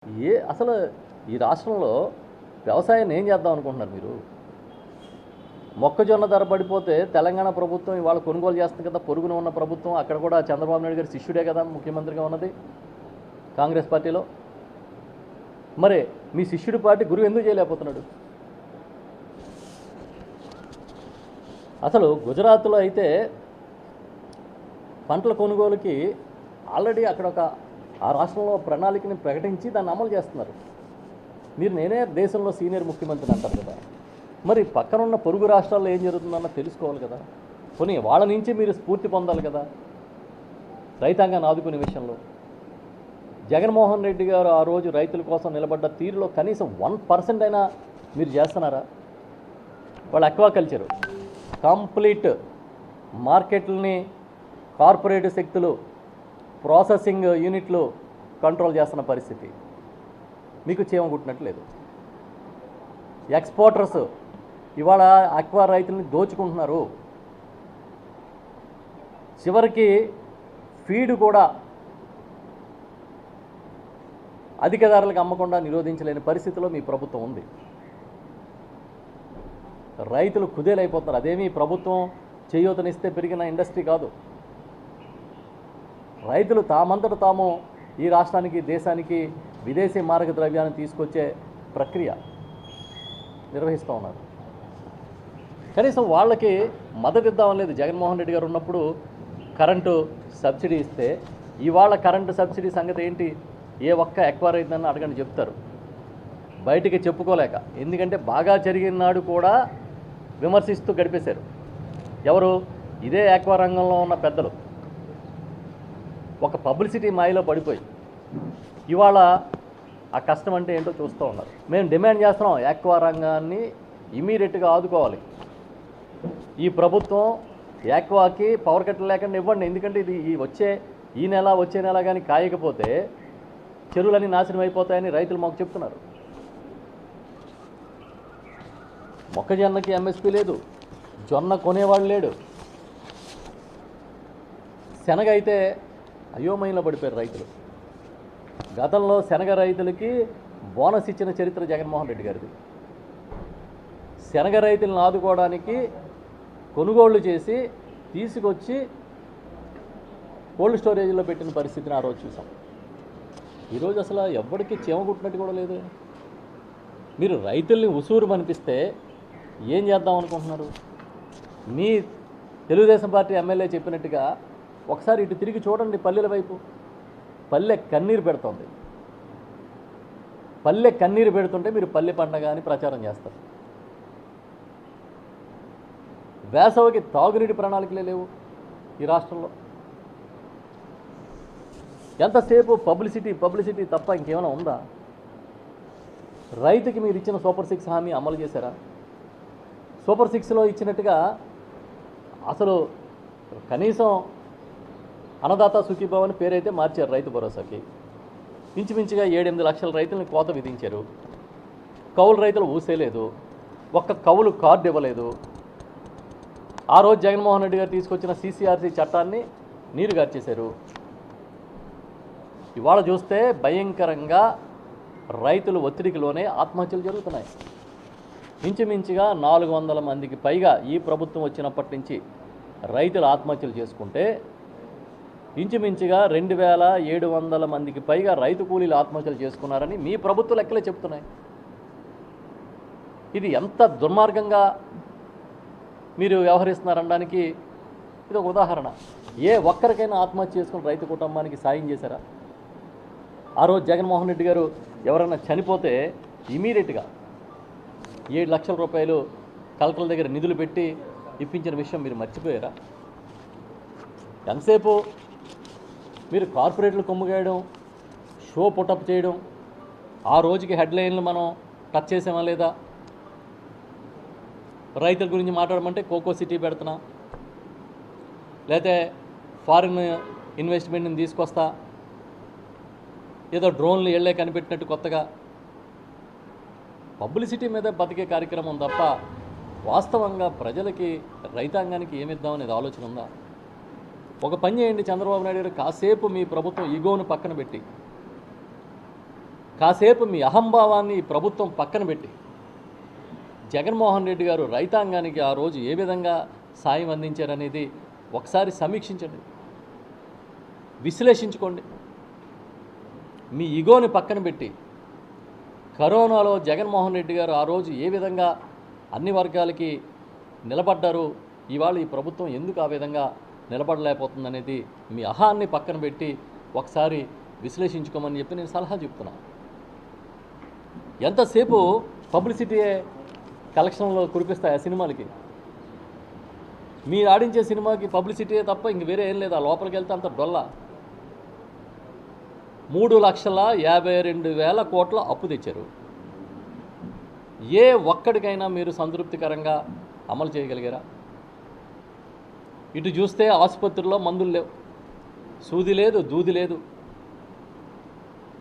అసలు ఈ రాష్ట్రంలో వ్యవసాయాన్ని ఏం చేద్దాం అనుకుంటున్నారు మీరు? మొక్కజొన్న ధర పడిపోతే తెలంగాణ ప్రభుత్వం ఇవాళ కొనుగోలు చేస్తుంది కదా, పొరుగున ఉన్న ప్రభుత్వం. అక్కడ కూడా చంద్రబాబు నాయుడు గారి శిష్యుడే కదా ముఖ్యమంత్రిగా ఉన్నది కాంగ్రెస్ పార్టీలో. మరి మీ శిష్యుడి పార్టీ గురువు ఎందుకు చేయలేకపోతున్నాడు? అసలు గుజరాత్లో అయితే పంటల కొనుగోలుకి ఆల్రెడీ అక్కడ ఆ రాష్ట్రంలో ప్రణాళికని ప్రకటించి దాన్ని అమలు చేస్తున్నారు. నేనే దేశంలో సీనియర్ ముఖ్యమంత్రిని అంటారు కదా, మరి పక్కనున్న పొరుగు రాష్ట్రాల్లో ఏం జరుగుతుందన్న తెలుసుకోవాలి కదా. పోనీ వాళ్ళ నుంచి మీరు స్ఫూర్తి పొందాలి కదా రైతాంగాన్ని ఆదుకునే విషయంలో. జగన్మోహన్ రెడ్డి గారు ఆ రోజు రైతుల కోసం నిలబడ్డ తీరులో కనీసం 1% అయినా మీరు చేస్తున్నారా? వాళ్ళ అక్వాకల్చరు కంప్లీట్ మార్కెట్లని కార్పొరేట్ శక్తులు, ప్రాసెసింగ్ యూనిట్లు కంట్రోల్ చేస్తున్న పరిస్థితి. మీకు చీమ కుట్టినట్లేదు. ఎక్స్పోర్టర్స్ ఇవాళ అక్వా రైతుల్ని దోచుకుంటున్నారు. చివరికి ఫీడ్ కూడా అధిక ధరలకు అమ్మకుండా నిరోధించలేని పరిస్థితిలో మీ ప్రభుత్వం ఉంది. రైతులు కుదేలైపోతున్నారు. అదేమీ ప్రభుత్వం చేయూతనిస్తే పెరిగిన ఇండస్ట్రీ కాదు. రైతులు తామంతట తాము ఈ రాష్ట్రానికి, దేశానికి విదేశీ మారక ద్రవ్యాన్ని తీసుకొచ్చే ప్రక్రియ నిర్వహిస్తూ ఉన్నారు. కనీసం వాళ్ళకి మద్దతు ఇద్దామని లేదు. జగన్మోహన్ రెడ్డి గారు ఉన్నప్పుడు కరెంటు సబ్సిడీ ఇస్తే ఇవాళ కరెంటు సబ్సిడీ సంగతి ఏంటి? ఏ ఒక్క ఎక్వా రైతునన్నా అడగండి చెప్తారు. బయటికి చెప్పుకోలేక, ఎందుకంటే బాగా జరిగిన నాడు కూడా విమర్శిస్తూ గడిపేశారు. ఎవరు? ఇదే ఎక్వా రంగంలో ఉన్న పెద్దలు. ఒక పబ్లిసిటీ మాయలో పడిపోయి ఇవాళ ఆ కష్టం అంటే ఏంటో చూస్తూ ఉన్నారు. మేము డిమాండ్ చేస్తున్నాం, ఎక్వా రంగాన్ని ఇమీడియట్గా ఆదుకోవాలి. ఈ ప్రభుత్వం ఎక్వాకి పవర్ కట్ లేకుండా ఇవ్వండి. ఎందుకంటే ఇది ఈ నెల వచ్చే నెల కానీ కాయకపోతే చెరువులన్నీ నాశనం అయిపోతాయని రైతులు మాకు చెప్తున్నారు. మొక్కజొన్నకి ఎంఎస్పీ లేదు, జొన్న కొనేవాళ్ళు లేడు. శనగ అయితే అయోమయంలో పడిపోయారు రైతులు. గతంలో శనగ రైతులకి బోనస్ ఇచ్చిన చరిత్ర జగన్మోహన్ రెడ్డి గారిది. శనగ రైతులను ఆదుకోవడానికి కొనుగోళ్లు చేసి తీసుకొచ్చి కోల్డ్ స్టోరేజ్లో పెట్టిన పరిస్థితిని ఆ రోజు చూసాం. ఈరోజు అసలు ఎవ్వడికి చీమ కుట్టినట్టు కూడా లేదు. మీరు రైతుల్ని ఉసూరు అనిపిస్తే ఏం చేద్దాం అనుకుంటున్నారు? మీ తెలుగుదేశం పార్టీ ఎమ్మెల్యే చెప్పినట్టుగా ఒకసారి ఇటు తిరిగి చూడండి. పల్లెల వైపు పల్లె కన్నీరు పెడుతోంది. పల్లె కన్నీరు పెడుతుంటే మీరు పల్లె పండగ అని ప్రచారం చేస్తారు. వేసవికి తాగునీటి ప్రణాళికలే లేవు ఈ రాష్ట్రంలో. ఎంతసేపు పబ్లిసిటీ తప్ప ఇంకేమైనా ఉందా? రైతుకి మీరు ఇచ్చిన సూపర్ 6 హామీ అమలు చేశారా? సూపర్ 6లో ఇచ్చినట్టుగా అసలు కనీసం అన్నదాత సుఖీభావ్ అని పేరైతే మార్చారు రైతు భరోసాకి. ఇంచుమించుగా 7-8 లక్షల రైతులను కోత విధించారు. కౌలు రైతులు ఊసేయలేదు. ఒక్క కౌలు కార్డు ఇవ్వలేదు. ఆ రోజు జగన్మోహన్ రెడ్డి గారు తీసుకొచ్చిన CCRC చట్టాన్ని నీరుగార్చేశారు. ఇవాళ చూస్తే భయంకరంగా రైతులు ఒత్తిడికిలోనే ఆత్మహత్యలు జరుగుతున్నాయి. ఇంచుమించుగా 400 మందికి పైగా ఈ ప్రభుత్వం వచ్చినప్పటి నుంచి రైతులు ఆత్మహత్యలు చేసుకుంటే ఇంచుమించుగా 2700 మందికి పైగా రైతు కూలీలు ఆత్మహత్యలు చేసుకున్నారని మీ ప్రభుత్వ లెక్కలే చెప్తున్నాయి. ఇది ఎంత దుర్మార్గంగా మీరు వ్యవహరిస్తున్నారనడానికి ఇది ఒక ఉదాహరణ. ఏ ఒక్కరికైనా ఆత్మహత్య చేసుకుని రైతు కుటుంబానికి సాయం చేశారా? ఆ రోజు జగన్మోహన్ రెడ్డి గారు ఎవరైనా చనిపోతే ఇమీడియట్గా 7 లక్షల రూపాయలు కలెక్టర్ల దగ్గర నిధులు పెట్టి ఇప్పించిన విషయం మీరు మర్చిపోయారా? ఎంతసేపు మీరు కార్పొరేట్లు కొమ్ముగేయడం, షో పుటప్ చేయడం, ఆ రోజుకి హెడ్లైన్లు మనం టచ్ చేసామా లేదా? రైతుల గురించి మాట్లాడమంటే కోకో సిటీ పెడుతున్నా, లేకపోతే ఫారిన్ ఇన్వెస్ట్మెంట్ని తీసుకొస్తా, ఏదో డ్రోన్లు ఎళ్ళే కనిపెట్టినట్టు కొత్తగా పబ్లిసిటీ మీద బతికే కార్యక్రమం తప్ప వాస్తవంగా ప్రజలకి, రైతాంగానికి ఏమిద్దామనేది ఆలోచన ఉందా? ఒక పని చేయండి చంద్రబాబు నాయుడు గారు, కాసేపు మీ ప్రభుత్వం ఈగోను పక్కన పెట్టి కాసేపు మీ అహంభావాన్ని ఈ ప్రభుత్వం పక్కన పెట్టి జగన్మోహన్ రెడ్డి గారు రైతాంగానికి ఆ రోజు ఏ విధంగా సాయం అందించారనేది ఒకసారి సమీక్షించండి, విశ్లేషించుకోండి. మీ ఈగోని పక్కన పెట్టి కరోనాలో జగన్మోహన్ రెడ్డి గారు ఆ రోజు ఏ విధంగా అన్ని వర్గాలకి నిలబడ్డారు, ఇవాళ ఈ ప్రభుత్వం ఎందుకు ఆ విధంగా నిలబడలేకపోతుందనేది మీ అహాన్ని పక్కన పెట్టి ఒకసారి విశ్లేషించుకోమని చెప్పి నేను సలహా చెప్తున్నాను. ఎంతసేపు పబ్లిసిటీయే కలెక్షన్లో కురిపిస్తాయి ఆ సినిమాలకి. మీరు ఆడించే సినిమాకి పబ్లిసిటీయే తప్ప ఇంక వేరే ఏం లేదు. ఆ లోపలికి వెళ్తే అంత డొల్ల. 3,52,000 కోట్ల అప్పు తెచ్చారు. ఏ ఒక్కడికైనా మీరు సంతృప్తికరంగా అమలు చేయగలిగారా? ఇటు చూస్తే ఆసుపత్రుల్లో మందులు లేవు, సూది లేదు, దూది లేదు.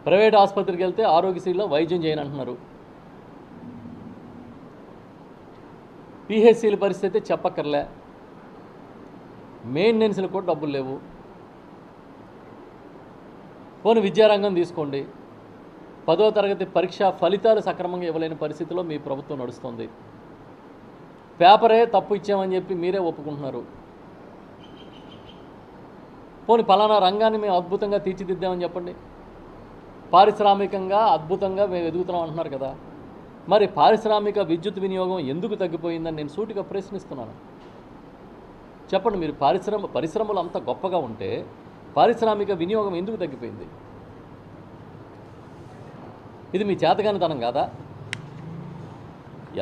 ప్రైవేట్ ఆసుపత్రికి వెళ్తే ఆరోగ్యశ్రీలో వైద్యం చేయనంటున్నారు. పిహెచ్సిల పరిస్థితి చెప్పక్కర్లే, మెయింటెనెన్స్లు కూడా డబ్బులు లేవు. పోనీ విద్యారంగం తీసుకోండి, 10వ తరగతి పరీక్ష ఫలితాలు సక్రమంగా ఇవ్వలేని పరిస్థితిలో మీ ప్రభుత్వం నడుస్తుంది. పేపరే తప్పు ఇచ్చామని చెప్పి మీరే ఒప్పుకుంటున్నారు. పోనీ పలానా రంగాన్ని మేము అద్భుతంగా తీర్చిదిద్దామని చెప్పండి. పారిశ్రామికంగా అద్భుతంగా మేము ఎదుగుతున్నాం అంటున్నారు కదా, మరి పారిశ్రామిక విద్యుత్ వినియోగం ఎందుకు తగ్గిపోయిందని నేను సూటిగా ప్రశ్నిస్తున్నాను. చెప్పండి, మీరు పరిశ్రమలు అంత గొప్పగా ఉంటే పారిశ్రామిక వినియోగం ఎందుకు తగ్గిపోయింది? ఇది మీ చేతకానితనం కాదా?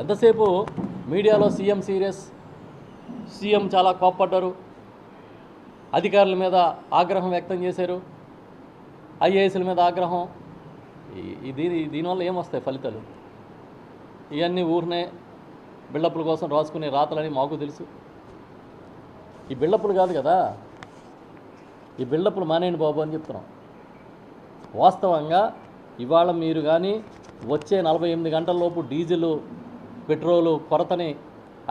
ఎంతసేపు మీడియాలో సీఎం సీరియస్, సీఎం చాలా కోప్పడ్డారు, అధికారుల మీద ఆగ్రహం వ్యక్తం చేశారు, ఐఏఎస్ల మీద ఆగ్రహం. దీనివల్ల ఏమొస్తాయి ఫలితాలు? ఇవన్నీ ఊరినే బిల్డప్ల కోసం రాసుకునే రాతలని మాకు తెలుసు. ఈ బిల్డప్లు కాదు కదా, ఈ బిల్డప్లు మానేయండి బాబు అని చెప్తున్నాం. వాస్తవంగా ఇవాళ మీరు కానీ వచ్చే 48 గంటల్లోపు డీజిల్ పెట్రోలు కొరతని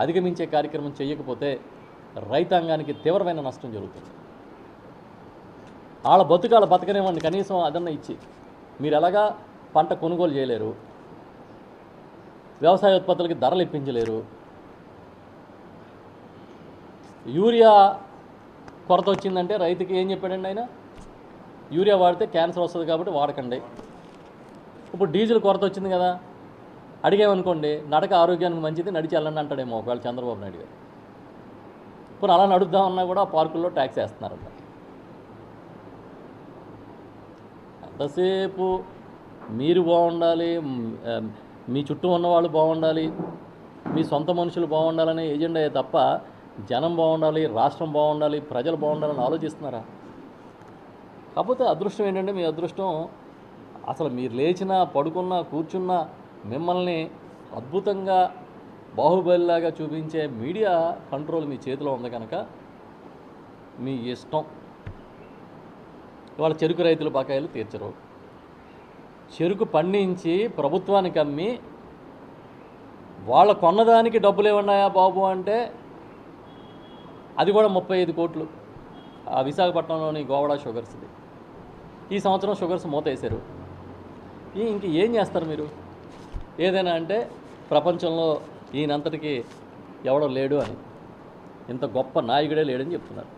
అధిగమించే కార్యక్రమం చేయకపోతే రైతాంగానికి తీవ్రమైన నష్టం జరుగుతుంది. వాళ్ళ బతకనివ్వండి, కనీసం అదన్నా ఇచ్చి. మీరు ఎలాగా పంట కొనుగోలు చేయలేరు, వ్యవసాయ ఉత్పత్తులకి ధరలు ఇప్పించలేరు. యూరియా కొరత వచ్చిందంటే రైతుకి ఏం చెప్పాడండి ఆయన? యూరియా వాడితే క్యాన్సర్ వస్తుంది కాబట్టి వాడకండి. ఇప్పుడు డీజిల్ కొరత వచ్చింది కదా, అడిగామనుకోండి, నడక ఆరోగ్యానికి మంచిది, నడిచి వెళ్ళండి అంటాడేమో ఒకవేళ చంద్రబాబు నాయుడు గారు. ఇప్పుడు అలా నడుద్దామన్నా కూడా పార్కుల్లో ట్యాక్స్ వేస్తున్నారంట. ఎంతసేపు మీరు బాగుండాలి, మీ చుట్టూ ఉన్నవాళ్ళు బాగుండాలి, మీ సొంత మనుషులు బాగుండాలనే ఏజెండా తప్ప జనం బాగుండాలి, రాష్ట్రం బాగుండాలి, ప్రజలు బాగుండాలని ఆలోచిస్తున్నారా? కాకపోతే అదృష్టం ఏంటంటే, మీ అదృష్టం అసలు మీరు లేచినా పడుకున్నా కూర్చున్నా మిమ్మల్ని అద్భుతంగా బాహుబలిలాగా చూపించే మీడియా కంట్రోల్ మీ చేతిలో ఉంది కనుక మీ ఇష్టం. ఇవాళ చెరుకు రైతుల బకాయిలు తీర్చరు. చెరుకు పండించి ప్రభుత్వానికి అమ్మి వాళ్ళ కొన్నదానికి డబ్బులు ఏమన్నాయా బాబు అంటే అది కూడా 35 కోట్లు. ఆ విశాఖపట్నంలోని గోవాడ షుగర్స్ది. ఈ సంవత్సరం షుగర్స్ మూతేశారు. ఇంక ఏం చేస్తారు మీరు? ఏదైనా అంటే ప్రపంచంలో ఈయనంతటికి ఎవడో లేడు అని, ఇంత గొప్ప నాయకుడే లేడని చెప్తున్నారు.